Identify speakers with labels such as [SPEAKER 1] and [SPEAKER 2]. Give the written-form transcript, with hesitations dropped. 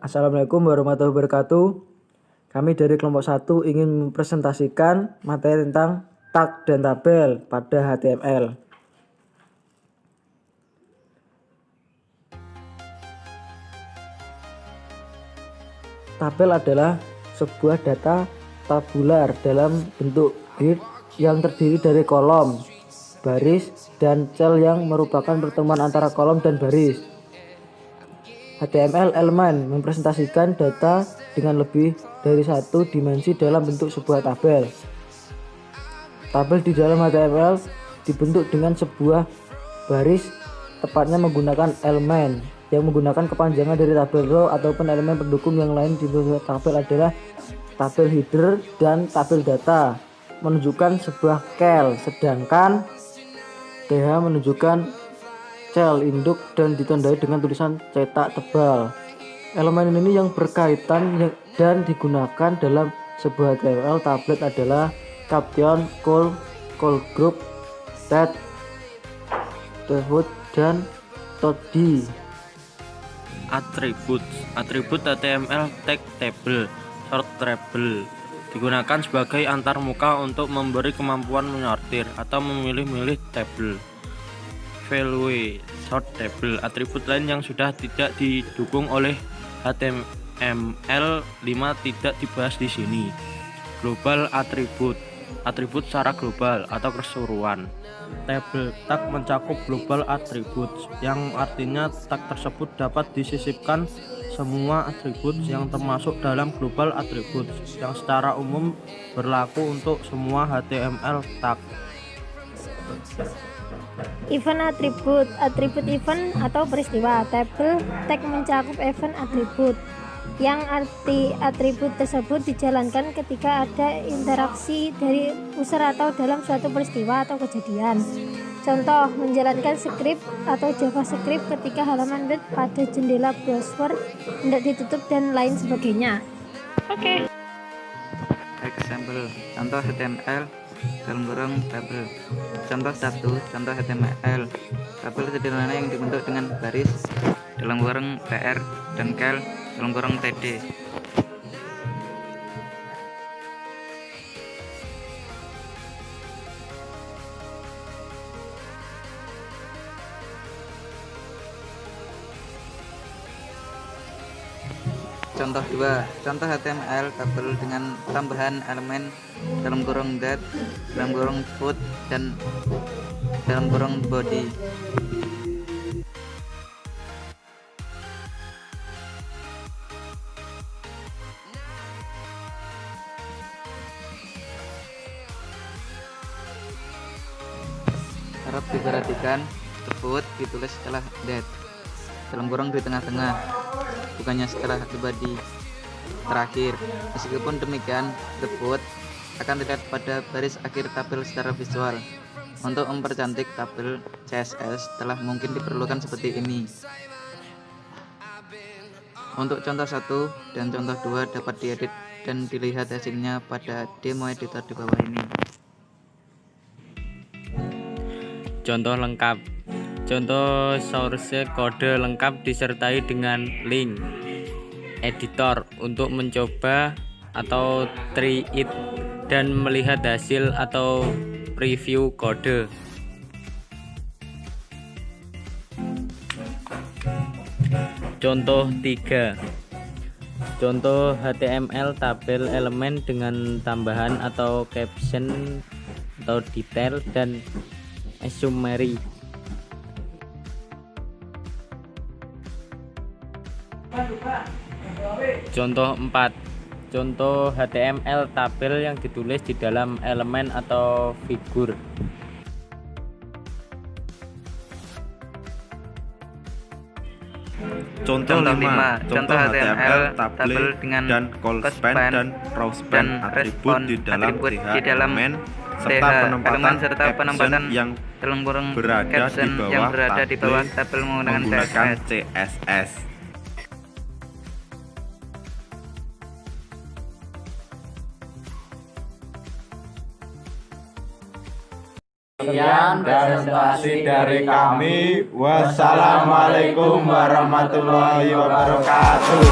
[SPEAKER 1] Assalamualaikum warahmatullahi wabarakatuh. Kami dari kelompok 1 ingin mempresentasikan materi tentang tag dan tabel pada HTML. Tabel adalah sebuah data tabular dalam bentuk grid yang terdiri dari kolom, baris, dan sel yang merupakan pertemuan antara kolom dan baris. HTML elemen mempresentasikan data dengan lebih dari satu dimensi dalam bentuk sebuah tabel. Tabel di dalam HTML dibentuk dengan sebuah baris, tepatnya menggunakan elemen yang menggunakan kepanjangan dari tabel row ataupun elemen pendukung yang lain di sebuah tabel adalah tabel header dan tabel data menunjukkan sebuah cal, sedangkan th menunjukkan cell induk dan ditandai dengan tulisan cetak tebal. Elemen ini yang berkaitan dan digunakan dalam sebuah HTML tablet adalah caption, call group, tab, default, dan tody.
[SPEAKER 2] Atribut HTML tag table, sort table digunakan sebagai antarmuka untuk memberi kemampuan menyortir atau memilih-milih tabel. Value sort table, atribut lain yang sudah tidak didukung oleh HTML5 tidak dibahas di sini. Global atribut secara global atau keseluruhan. Table tag mencakup global attributes, yang artinya tag tersebut dapat disisipkan semua atribut yang termasuk dalam global attributes yang secara umum berlaku untuk semua HTML tag.
[SPEAKER 3] Event atribut event atau peristiwa. Table tag mencakup event atribut, yang arti atribut tersebut dijalankan ketika ada interaksi dari user atau dalam suatu peristiwa atau kejadian. Contoh, menjalankan script atau JavaScript ketika halaman web pada jendela browser hendak ditutup dan lain sebagainya. Oke.
[SPEAKER 4] Example, contoh HTML dalam kurung tabel. Contoh 1, contoh HTML tabel sederhana yang dibentuk dengan baris dalam kurung tr dan cal dalam kurung td. Contoh 2, contoh HTML tabel dengan tambahan elemen dalam kurung that, dalam kurung foot, dan dalam kurung body. Harap diperhatikan, the foot ditulis setelah that, dalam kurung di tengah-tengah, bukannya setelah the body. Terakhir, meskipun demikian, the foot akan terlihat pada baris akhir tabel secara visual. Untuk mempercantik tabel CSS telah mungkin diperlukan seperti ini. Untuk contoh 1 dan contoh 2 dapat diedit dan dilihat hasilnya pada demo editor di bawah ini.
[SPEAKER 5] Contoh lengkap. Contoh source kode lengkap disertai dengan link editor untuk mencoba atau try it dan melihat hasil atau preview kode. Contoh 3. Contoh HTML tabel elemen dengan tambahan atau caption atau detail dan summary. Contoh 4. Contoh HTML tabel yang ditulis di dalam elemen atau figur.
[SPEAKER 6] Contoh 5. Contoh HTML tabel dengan dan call span dan row span atribut di dalam elemen serta penempatan yang berada di bawah tabel menggunakan CSS.
[SPEAKER 7] Sekian presentasi dari kami. Wassalamualaikum warahmatullahi wabarakatuh.